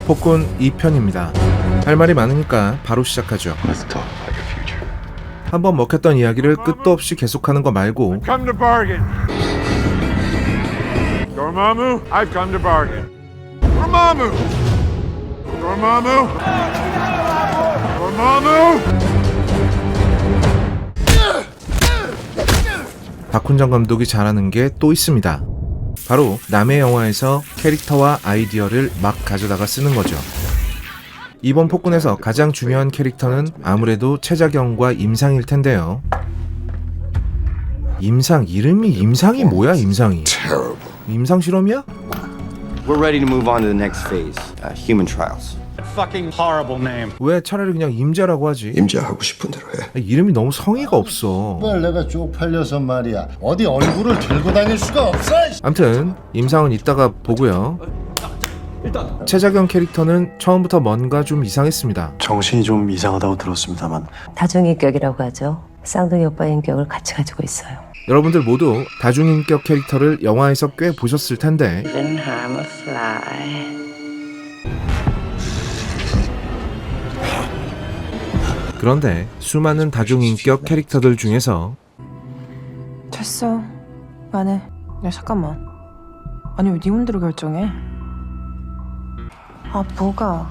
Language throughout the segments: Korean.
폭군 2편입니다. 할 말이 많으니까 바로 시작하죠. 한번 먹혔던 이야기를 끝도 없이 계속하는 거 말고 Come to bargain. Dormammu, I've come to bargain. Dormammu! Dormammu! Dormammu! 박훈정 감독이 잘하는 게 또 있습니다. 바로 남의 영화에서 캐릭터와 아이디어를 막 가져다가 쓰는 거죠. 이번 폭군에서 가장 중요한 캐릭터는 아무래도 최자경과 임상일 텐데요. 이름이 임상이 뭐야, 임상이? 임상 실험이야? We're ready to move on to the next phase, human trials. Fucking horrible name. 왜 차라리 그냥 임자라고 하지? 임자하고 싶은 대로 해. 이름이 너무 성의가 없어. 뭘 내가 쪽팔려서 말이야. 어디 얼굴을 들고 다닐 수가 없어. 암튼 임상은 이따가 보고요. 최자경 캐릭터는 처음부터 뭔가 좀 이상했습니다. 정신이 좀 이상하다고 들었습니다만 다중인격이라고 하죠. 쌍둥이 오빠 인격을 같이 가지고 있어요. 여러분들 모두 다중인격 캐릭터를 영화에서 꽤 보셨을 텐데 그런데 수많은 다중인격 캐릭터들 중에서 됐어. 안 해. 야 잠깐만. 아니 왜 네 맘대로 결정해? 아 뭐가?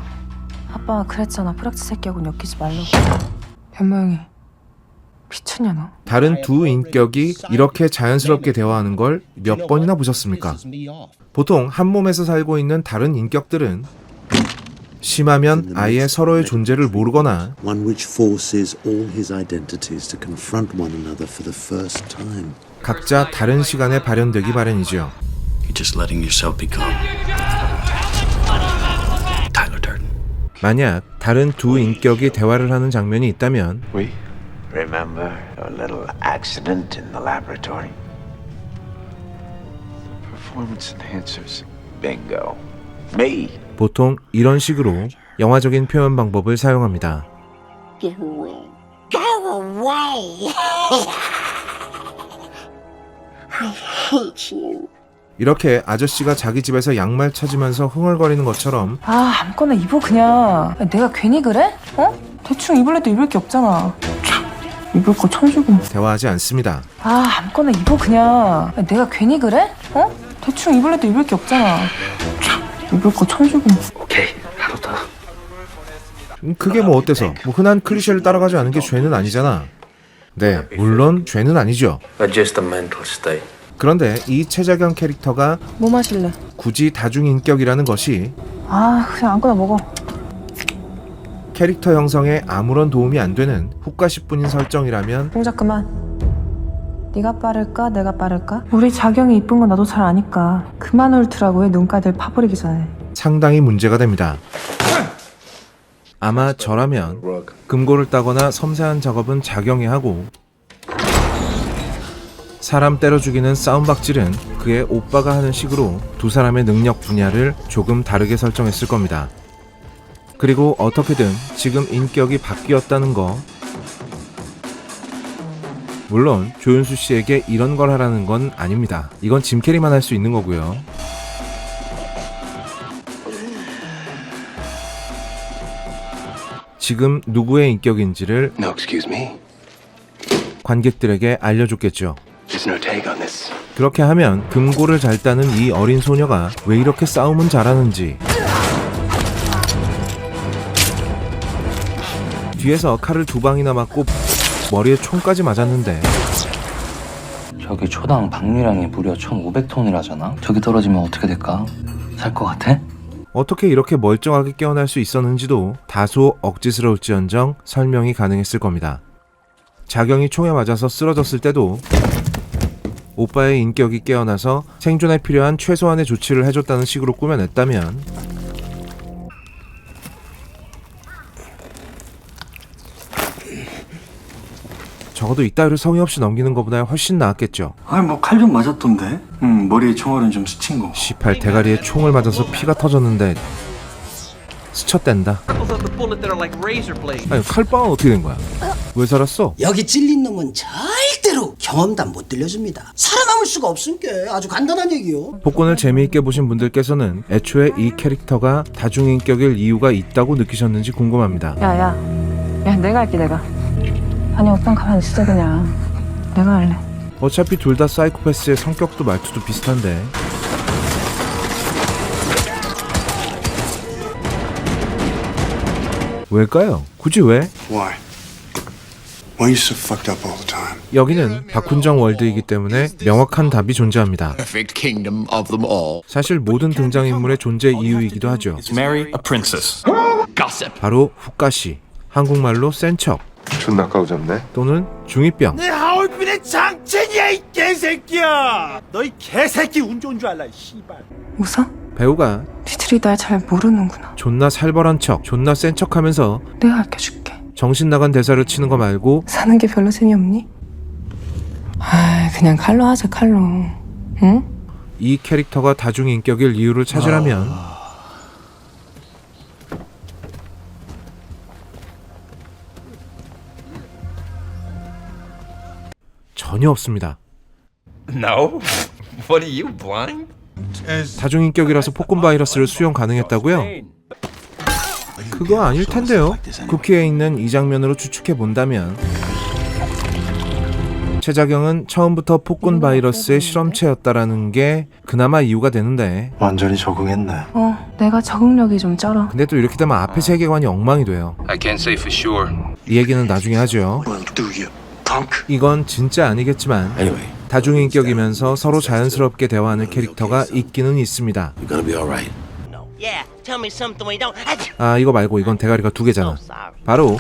아빠가 그랬잖아. 프락치 새끼하고는 엮이지 말라고. 현모형이 미쳤냐 너? 다른 두 인격이 이렇게 자연스럽게 대화하는 걸 몇 번이나 보셨습니까? 보통 한 몸에서 살고 있는 다른 인격들은 심하면 아예 서로의 존재를 모르거나 one which forces all his identities to confront one another for the first time. 각자 다른 시간에 발현되기 마련이죠. You're just letting yourself become Tyler Durden. 만약 다른 두 인격이 대화를 하는 장면이 있다면 Remember a little accident in the laboratory? Performance enhancers. Bingo. Me. 보통 이런 식으로 영화적인 표현 방법을 사용합니다. Go away. I hate you. 이렇게 아저씨가 자기 집에서 양말 찾으면서 흥얼거리는 것처럼 아 아무거나 입어 그냥. 야, 내가 괜히 그래? 어? 대충 입을래도 입을 게 없잖아. 입을 거 천주고. 대화하지 않습니다. 아 아무거나 입어 그냥. 야, 내가 괜히 그래? 어? 대충 입을래도 입을 게 없잖아. 입을 거 천주고. 오케이, 하루 더. 그게 뭐 어때서? 뭐 흔한 클리셰를 따라가지 않은 게 죄는 아니잖아. 네, 물론 죄는 아니죠. Just a mental state. 그런데 이 최자경 캐릭터가 뭐 마실래? 굳이 다중인격이라는 것이 아 그냥 아무거나 먹어. 캐릭터 형성에 아무런 도움이 안 되는 훅가시뿐인 설정이라면 동작 그만. 네가 빠를까 내가 빠를까? 우리 자경이 이쁜 건 나도 잘 아니까 그만 옳더라고 해. 눈가들 파버리기 전에. 상당히 문제가 됩니다. 아마 저라면 금고를 따거나 섬세한 작업은 자경이 하고 사람 때려 죽이는 싸움박질은 그의 오빠가 하는 식으로 두 사람의 능력 분야를 조금 다르게 설정했을 겁니다. 그리고 어떻게든 지금 인격이 바뀌었다는 거, 물론 조윤수 씨에게 이런 걸 하라는 건 아닙니다. 이건 짐 캐리만 할 수 있는 거고요. 지금 누구의 인격인지를 No, excuse me. 관객들에게 알려줬겠죠. There's no take on this. 그렇게 하면 금고를 잘 따는 이 어린 소녀가 왜 이렇게 싸움은 잘하는지, 뒤에서 칼을 2방이나 맞고 머리에 총까지 맞았는데 저기 초당 방류량이 무려 1,500톤이라잖아. 저기 떨어지면 어떻게 될까? 살 것 같아? 어떻게 이렇게 멀쩡하게 깨어날 수 있었는지도 다소 억지스러울지언정 설명이 가능했을 겁니다. 자경이 총에 맞아서 쓰러졌을 때도 오빠의 인격이 깨어나서 생존에 필요한 최소한의 조치를 해줬다는 식으로 꾸며냈다면 적어도 이따위로 성의 없이 넘기는 것보다 훨씬 나았겠죠. 아니 뭐 칼 좀 맞았던데. 머리에 총알은 좀 스친 거. 18 대가리에 총을 맞아서 피가 터졌는데 스쳤댄다. 아니 칼빵은 어떻게 된 거야? 왜 살았어? 여기 찔린 놈은 절대로 경험담 못 들려줍니다. 살아남은 참을 수가 없으니까 아주 간단한 얘기요. 복권을 재미있게 보신 분들께서는 애초에 이 캐릭터가 다중인격일 이유가 있다고 느끼셨는지 궁금합니다. 야, 내가 할게, 내가. 아니, 오빠는 가만히 있어, 그냥. 내가 할래. 어차피 둘 다 사이코패스의 성격도 말투도 비슷한데 왜일까요? 굳이 왜? Why? Why are you so fucked up all the time? 여기는 박훈정 월드이기 때문에 명확한 답이 존재합니다. 사실 모든 등장인물의 존재 이유이기도 하죠. Marry a princess. 바로 훅가시, 한국말로 센 척 존나 까우졌네. 또는 중2병. 내 하얼빈의 장첸이야 이 개새끼야. 너 이 개새끼 운 좋은 줄 알라 씨발. 웃어? 배우가 니들이 날 잘 모르는구나. 존나 살벌한 척, 존나 센 척하면서 내가 아껴줄게. 정신 나간 대사를 치는 거 말고 사는 게 별로 재미없니? 아, 그냥 칼로 하자, 칼로. 응? 이 캐릭터가 다중인격일 이유를 찾으라면 전혀 없습니다. No. What are you, blind? 다중인격이라서 폭군 바이러스를 수용 가능했다고요? 그거 아닐 텐데요. 쿠키에 있는 이 장면으로 추측해 본다면 최자경은 처음부터 폭군 바이러스의 실험체였다라는 게 그나마 이유가 되는데 완전히 적응했네. 내가 적응력이 좀 쩔어. 근데 또 이렇게 되면 앞에 세계관이 엉망이 돼요. I can't say for sure. 이 얘기는 나중에 하죠. 이건 진짜 아니겠지만 다중인격이면서 서로 자연스럽게 대화하는 캐릭터가 있기는 있습니다. 아, 이거 말고 이건 대가리가 2개잖아. 바로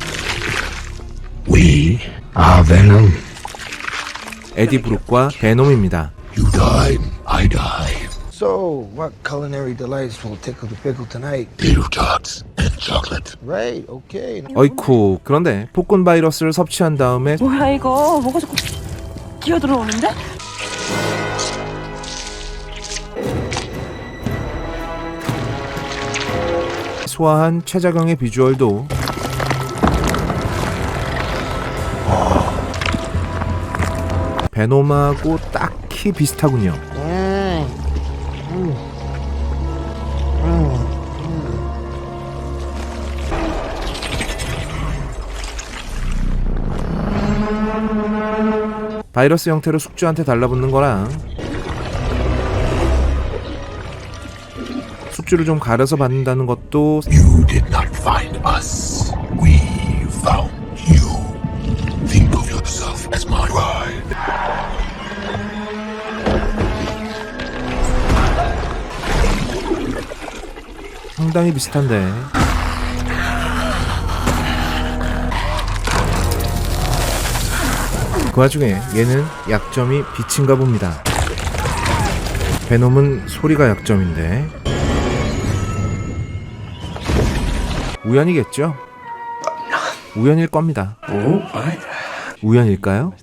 에디 브룩과 베놈입니다. So, what culinary delights will tickle the pickle tonight? Right, okay. 어이쿠. 그런데 폭군 바이러스를 섭취한 다음에 뭐야, 이거? 뭐가 자꾸 기어들어오는데? 소화한 최자경의 비주얼도 베놈하고 딱히 비슷하군요. 바이러스 형태로 숙주한테 달라붙는 거랑 숙주를 좀 가려서 받는다는 것도 상당히 비슷한데 그 와중에 얘는 약점이 빛인가 봅니다. 베놈은 소리가 약점인데 우연이겠죠? 우연일 겁니다. 우연일까요?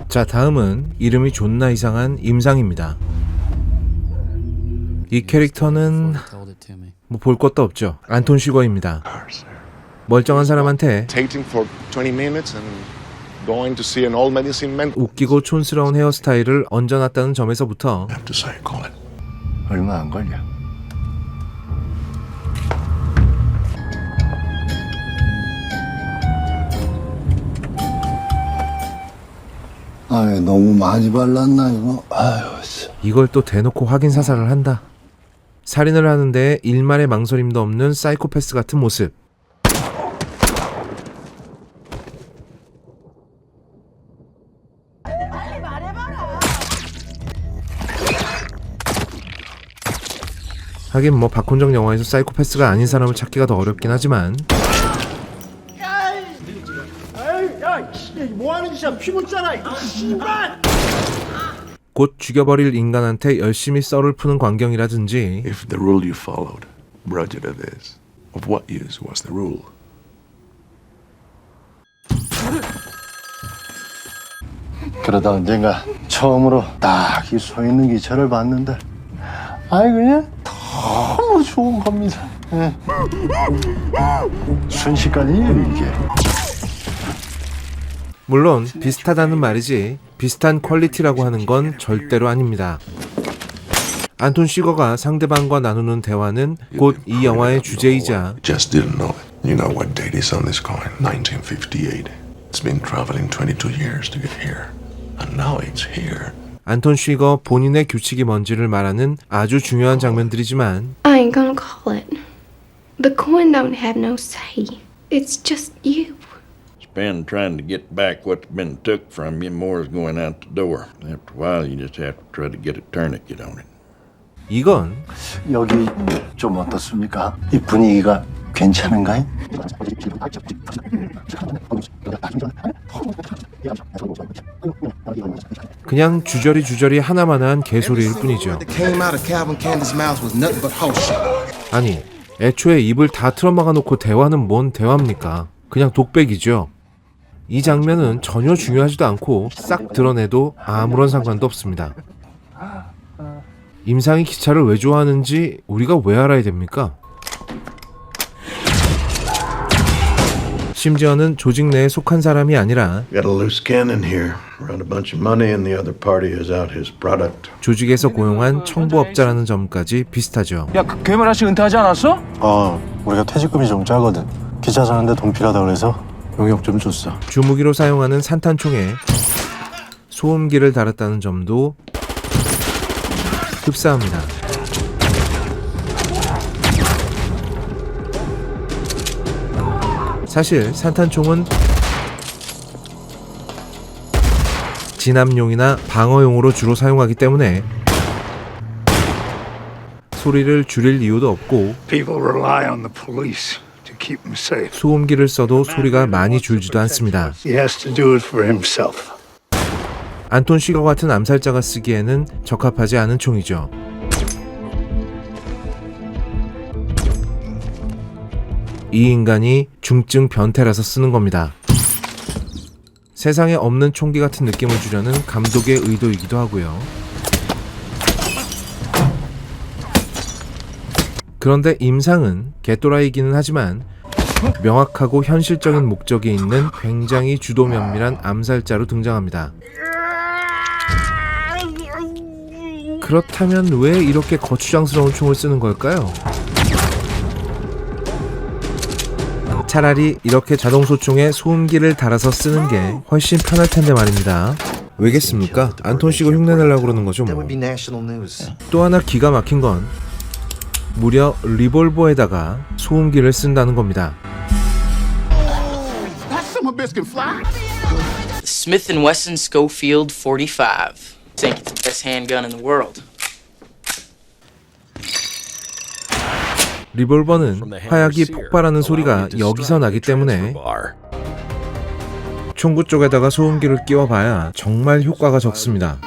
자, 다음은 이름이 존나 이상한 임상입니다. 이 캐릭터는 뭐 볼 것도 없죠. 안톤 슈거입니다. 멀쩡한 사람한테 웃기고 촌스러운 헤어스타일을 얹어놨다는 점에서부터 얼마 안 걸려. 아유, 너무 많이 발랐나 이거? 아유, 이걸 또 대놓고 확인 사살을 한다. 살인을 하는데 일말의 망설임도 없는 사이코패스 같은 모습. 하긴 뭐 박훈정 영화에서 사이코패스가 아닌 사람을 찾기가 더 어렵긴 하지만 뭐하는 짓이야? 피 묻잖아. 씨발. 곧 죽여버릴 인간한테 열심히 썰을 푸는 광경이라든지 If the rule you followed brought you to this, of what use was the rule? 그러다 언젠가 처음으로 딱 이 서 있는 기차를 봤는데 아이 그냥 너무 좋은 겁니다. 예. 순식간이에요 이게. 물론 비슷하다는 말이지 비슷한 퀄리티라고 하는 건 절대로 아닙니다. 안톤 쉬거가 상대방과 나누는 대화는 곧 이 영화의 주제이자 Just didn't know it. You know what date is on this coin? 1958. It's been traveling 22 years to get here. And now it's here. 안톤 쉬거 본인의 규칙이 뭔지를 말하는 아주 중요한 장면들이지만 I ain't gonna call it. The coin don't have no say. It's just you. Spend trying to get back what's been took from you more is going out the door. After a while, you just have to try to get a tourniquet on it. 이건 여기 좀 어떻습니까? 이 분위기가 괜찮은가요? 그냥 주저리 하나만한 개소리일 뿐이죠. 아니, 애초에 입을 다 틀어막아 놓고 대화는 뭔 대화입니까? 그냥 독백이죠. 이 장면은 전혀 중요하지도 않고 싹 드러내도 아무런 상관도 없습니다. 임상이 기차를 왜 좋아하는지 우리가 왜 알아야 됩니까? 심지어는 조직 내에 속한 사람이 아니라 Got a loose cannon here. Run a bunch of money and the other party has out his product. 조직에서 고용한 청부업자라는 점까지 비슷하죠. 야, 그 괴물 아저씨 은퇴하지 않았어? 우리가 퇴직금이 좀 짜거든. 기차 사는데 돈 필요하다 그래서 용역 좀 줬어. 주무기로 사용하는 산탄총에 소음기를 달았다는 점도 흡사합니다. 사실 산탄총은 진압용이나 방어용으로 주로 사용하기 때문에 소리를 줄일 이유도 없고 People rely on the police to keep them safe. 소음기를 써도 소리가 많이 줄지도 않습니다. He has to do it for himself. 안톤 쉬거 같은 암살자가 쓰기에는 적합하지 않은 총이죠. 이 인간이 중증 변태라서 쓰는 겁니다. 세상에 없는 총기 같은 느낌을 주려는 감독의 의도이기도 하고요. 그런데 임상은 개또라이기는 하지만 명확하고 현실적인 목적이 있는 굉장히 주도 면밀한 암살자로 등장합니다. 그렇다면 왜 이렇게 거추장스러운 총을 쓰는 걸까요? 차라리 이렇게 자동소총에 소음기를 달아서 쓰는 게 훨씬 편할 텐데 말입니다. 왜겠습니까? 안톤 쉬거 흉내내려고 그러는 거죠 뭐. 또 하나 기가 막힌 건 무려 리볼버에다가 소음기를 쓴다는 겁니다. Smith & Wesson Schofield 45. Think it's the best handgun in the world. 리볼버는 화약이 폭발하는 소리가 여기서 나기 때문에 총구 쪽에다가 소음기를 끼워봐야 정말 효과가 적습니다.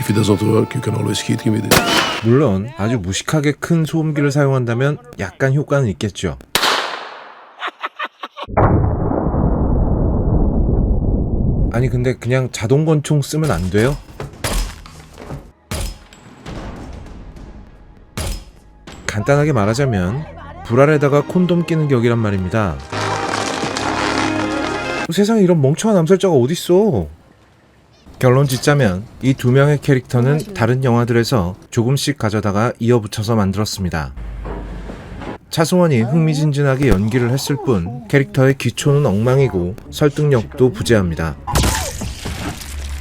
If it doesn't work, you can always hit him with it. 물론 아주 무식하게 큰 소음기를 사용한다면 약간 효과는 있겠죠. 아니 근데 그냥 자동권총 쓰면 안 돼요? 간단하게 말하자면 불알에다가 콘돔 끼는 격이란 말입니다. 세상에 이런 멍청한 암살자가 어딨어. 결론 짓자면 이 두 명의 캐릭터는 다른 영화들에서 조금씩 가져다가 이어붙여서 만들었습니다. 차승원이 흥미진진하게 연기를 했을 뿐 캐릭터의 기초는 엉망이고 설득력도 부재합니다.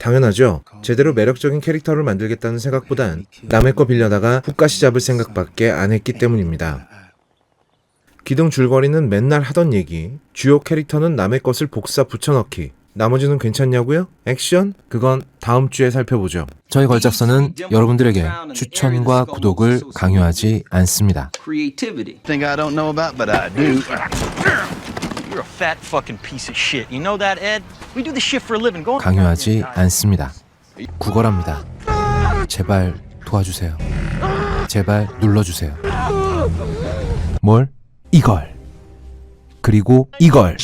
당연하죠. 제대로 매력적인 캐릭터를 만들겠다는 생각보단 남의 거 빌려다가 훅가시 잡을 생각밖에 안 했기 때문입니다. 기둥 줄거리는 맨날 하던 얘기, 주요 캐릭터는 남의 것을 복사 붙여넣기, 나머지는 괜찮냐고요? 액션? 그건 다음 주에 살펴보죠. 저희 걸작서는 여러분들에게 추천과 구독을 강요하지 않습니다. Creativity. Thing I don't know about, but I do. You're a fat fucking piece of shit. You know that, Ed? We do this shit for a living. Go on. 강요하지 않습니다. 구걸합니다. 제발 도와주세요. 제발 눌러주세요. 뭘? 이걸. 그리고 이걸.